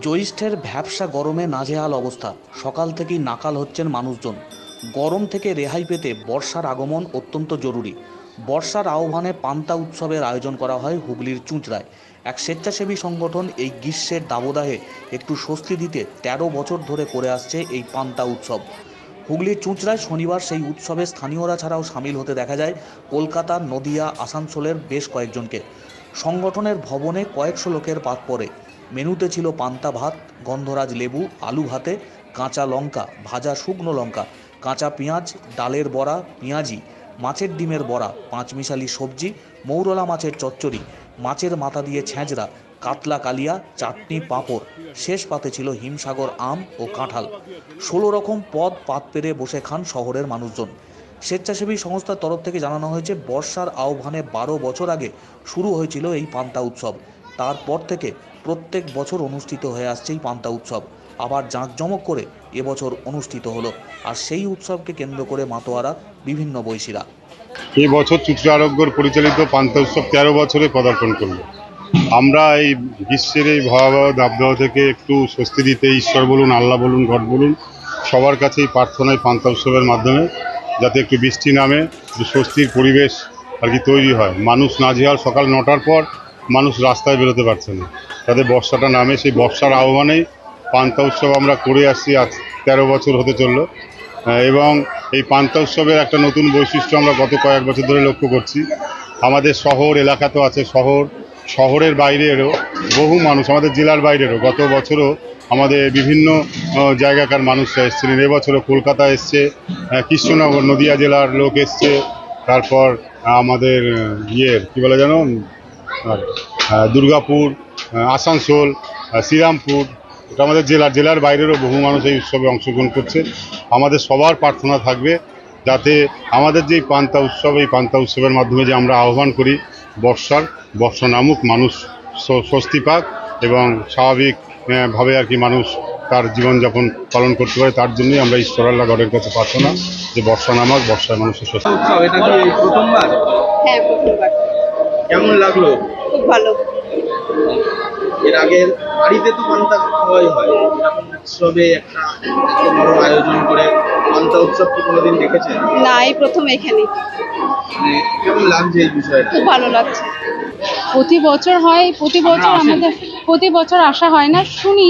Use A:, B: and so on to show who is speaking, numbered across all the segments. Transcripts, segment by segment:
A: জ্যৈষ্ঠের ভ্যাপসা গরমে নাজেহাল অবস্থা। সকাল থেকেই নাকাল হচ্ছেন মানুষজন। গরম থেকে রেহাই পেতে বর্ষার আগমন অত্যন্ত জরুরি। বর্ষার আহ্বানে পান্তা উৎসবের আয়োজন করা হয় হুগলির চুঁচড়ায়। এক স্বেচ্ছাসেবী সংগঠন এই গ্রীষ্মের দাবদাহে একটু স্বস্তি দিতে ১৩ বছর ধরে করে আসছে এই পান্তা উৎসব। হুগলির চুঁচড়ায় শনিবার সেই উৎসবে স্থানীয়রা ছাড়াও সামিল হতে দেখা যায় কলকাতা, নদিয়া, আসানসোলের বেশ কয়েকজনকে। সংগঠনের ভবনে কয়েকশো লোকের পাত পড়ে। মেনুতে ছিল পান্তা ভাত, গন্ধরাজ লেবু, আলু ভাতে, কাঁচা লঙ্কা, ভাজা শুকনো লঙ্কা, কাঁচা পেঁয়াজ, ডালের বড়া, পেঁয়াজি, মাছের ডিমের বড়া, পাঁচমিশালি সবজি, মৌরলা মাছের চচ্চড়ি, মাছের মাথা দিয়ে ছেঁচড়া, কাতলা কালিয়া, চাটনি, পাঁপড়। শেষ পাতে ছিল হিমসাগর আম ও কাঁঠাল। ১৬ রকম পদ পাত পেরে বসে খান শহরের মানুষজন। স্বেচ্ছাসেবী সংস্থার তরফ থেকে জানানো হয়েছে, বর্ষার আহ্বানে ১২ বছর আগে শুরু হয়েছিল এই পান্তা উৎসব। তারপর থেকে প্রত্যেক বছর অনুষ্ঠিত হয়ে আসছে এই পান্তা উৎসব। আবার জাঁকজমক করে এবছর অনুষ্ঠিত হলো। আর সেই উৎসবকে কেন্দ্র করে মাতোয়ারা বিভিন্ন বৈশীরা।
B: এই বছর চুঁচড়া আরোগ্যর পরিচালিত পান্তা উৎসব ১৩ বছরে পদার্পণ করল। আমরা এই গ্রীষ্মের এই ভয়াবহ দাবদাহ থেকে একটু স্বস্তি দিতে ঈশ্বর বলুন, আল্লাহ বলুন, গড বলুন, সবার কাছেই প্রার্থনায় পান্তা উৎসবের মাধ্যমে যাতে একটু বৃষ্টি নামে, একটু স্বস্তির পরিবেশ আর কি তৈরি হয়। মানুষ নাজেহাল, সকাল ৯টার পর মানুষ রাস্তায় বেরোতে পারছে না, তাতে বর্ষাটা নামে। সেই বর্ষার আহ্বানেই পান্তা উৎসব আমরা করে আসছি, আজ ১৩ বছর হতে চললো। এবং এই পান্তা উৎসবের একটা নতুন বৈশিষ্ট্য আমরা গত কয়েক বছর ধরে লক্ষ্য করছি। আমাদের শহর এলাকা তো আছে, শহরের বাইরেরও বহু মানুষ, আমাদের জেলার বাইরেরও গত বছরও আমাদের বিভিন্ন জায়গাকার মানুষরা এসেছিলেন। এবছরও কলকাতা এসছে, কৃষ্ণনগর নদিয়া জেলার লোক এসছে, তারপর আমাদের কী বলে যেন দুর্গাপুর, আসানসোল, শ্রীরামপুর, এটা আমাদের জেলার বাইরেরও বহু মানুষ এই উৎসবে অংশগ্রহণ করছে। আমাদের সবার প্রার্থনা থাকবে যাতে আমাদের যে পান্তা উৎসব, এই পান্তা উৎসবের মাধ্যমে যে আমরা আহ্বান করি বর্ষা নামুক, মানুষ স্বস্তি পাক এবং স্বাভাবিকভাবে আর কি মানুষ তার জীবনযাপন পালন করতে পারে। তার জন্যই আমরা ঈশ্বর আল্লাহ গডের কাছে প্রার্থনা যে বর্ষা নামক, বর্ষায় মানুষের স্বস্তি।
C: এটা কি প্রথমবার?
D: হ্যাঁ, প্রথমবার।
C: কেমন লাগলো?
D: খুব ভালো।
C: এর আগে বাড়িতে তো পান্তা খাওয়াই হয়, এরকম উৎসবে একটা এত বড় আয়োজন করে পান্তা উৎসব কি কোনোদিন দেখেছেন?
D: না, এই প্রথম এখানে।
C: কেমন লাগছে এই বিষয়টা?
D: খুব ভালো লাগছে।
E: প্রতি বছর হয়, প্রতি বছর আসা হয় না, শুনি,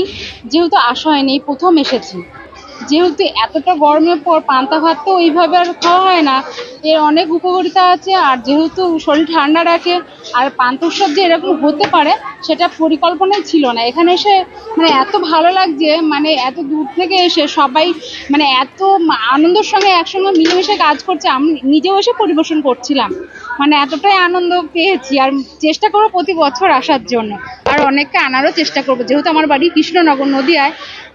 E: যেহেতু আসা হয়নি, এই প্রথম এসেছি। যেহেতু এতটা গরমের পর পান্তা ভাত তো ওইভাবে আর খাওয়া হয় না, এর অনেক উপকারিতা আছে। আর যেহেতু শরীর ঠান্ডা রাখে, আর পান্তা উৎসব যে এরকম হতে পারে সেটা পরিকল্পনাই ছিল না। এখানে এসে মানে এত ভালো লাগছে, মানে এত দূর থেকে এসে সবাই মানে এত আনন্দের সঙ্গে একসঙ্গে মিলেমিশে কাজ করছে। আমি নিজেও এসে পরিবেশন করছিলাম, মানে এতটাই আনন্দ পেয়েছি। আর চেষ্টা করবো প্রতি বছর আসার জন্য, আর অনেককে আনারও চেষ্টা করবো। যেহেতু আমার বাড়ি কৃষ্ণনগর নদিয়ায়,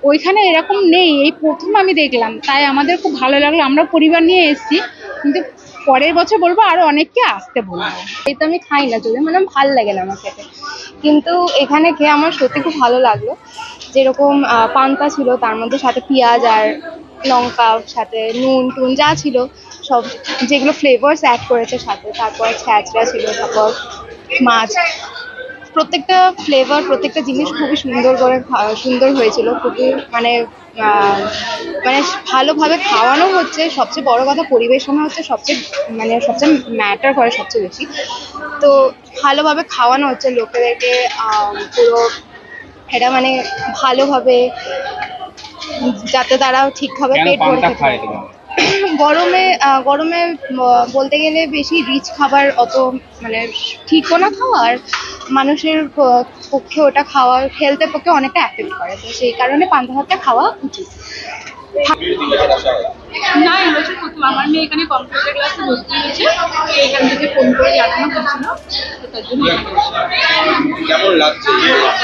E: ওইখানে এরকম নেই, এই প্রথম আমি দেখলাম, তাই আমাদের খুব ভালো লাগলো। আমরা পরিবার নিয়ে এসেছি, কিন্তু পরের বছর বলবো আরো অনেককে আসতে বলবো।
F: এই তো আমি খাই না, যদি মানে ভালো লাগে না আমার খেতে, কিন্তু এখানে খেয়ে আমার সত্যি খুব ভালো লাগলো। যেরকম পান্তা ছিল, তার মধ্যে সাথে পেঁয়াজ আর লঙ্কা, সাথে নুন টুন যা ছিল সব, যেগুলো ফ্লেভার্স অ্যাড করেছে সাথে, তারপর ছ্যাঁচড়া ছিল, তারপর মাছ, প্রত্যেকটা ফ্লেভার, প্রত্যেকটা জিনিস খুবই সুন্দর হয়েছিল। খুবই মানে ভালোভাবে খাওয়ানো হচ্ছে। সবচেয়ে বড় কথা, পরিবেশনা হচ্ছে সবচেয়ে ম্যাটার করে সবচেয়ে বেশি। তো ভালোভাবে খাওয়ানো হচ্ছে লোকেদেরকে, পুরো এটা মানে ভালোভাবে, যাতে তারা ঠিকভাবে পেট ভরে খেতে পারে। গরমে বলতে গেলে বেশি রিচ খাবার অত মানে ঠিকও না খাওয়া, আর মানুষের পক্ষে ওটা খাওয়া হেলথের পক্ষে অনেকটা এফেক্ট করে। তো সেই কারণে পান্তা ভাতটা খাওয়া উচিত।
E: না, এবছর প্রথম। আমার মেয়ে এখানে কম্পিউটার ক্লাসে ভর্তি হয়েছে, এখান থেকে ফোন করে জানানো হয়েছিল, তো তার জন্য
C: কেমন লাগছে?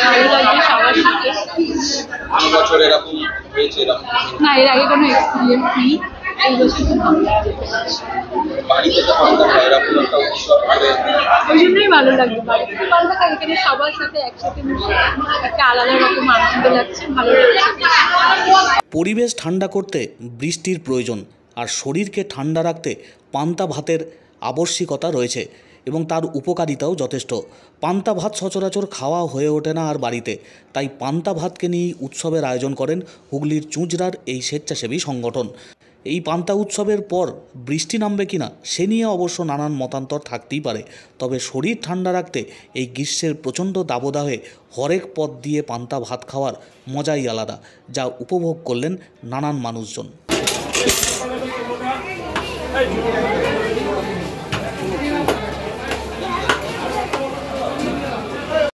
E: ভালো লাগছে সবার সাথে।
C: বছর এরকম হয়েছে?
E: না, এর আগে কোনো এক্সপিরিয়েন্স নেই, এই বছর খুব ভালো লাগছে।
C: বাড়িতে তো পান্তা খায়, এরকম একটা উৎসব করে
E: ওই জন্যই ভালো লাগছে। বাড়িতে তো পান্তা খাই, এখানে সবার সাথে একসাথে মিশে একটা আলাদা রকম আনন্দ লাগছে, ভালো লাগছে।
A: পরিবেশ ঠান্ডা করতে বৃষ্টির প্রয়োজন, আর শরীরকে ঠান্ডা রাখতে পান্তা ভাতের আবশ্যিকতা রয়েছে। এবং তার উপকারিতাও যথেষ্ট। পান্তা ভাত সচরাচর খাওয়া হয়ে ওঠে না আর বাড়িতে, তাই পান্তা ভাতকে নিয়েই উৎসবের আয়োজন করেন হুগলির চুঁচড়ার এই স্বেচ্ছাসেবী সংগঠন। এই পান্তা উৎসবের পর বৃষ্টি নামবে কিনা সে নিয়ে অবশ্য নানান মতান্তর থাকতেই পারে, তবে শরীর ঠান্ডা রাখতে এই গ্রীষ্মের প্রচণ্ড দাবদাহে হরেক পদ দিয়ে পান্তা ভাত খাওয়ার মজাই আলাদা, যা উপভোগ করলেন নানান মানুষজন।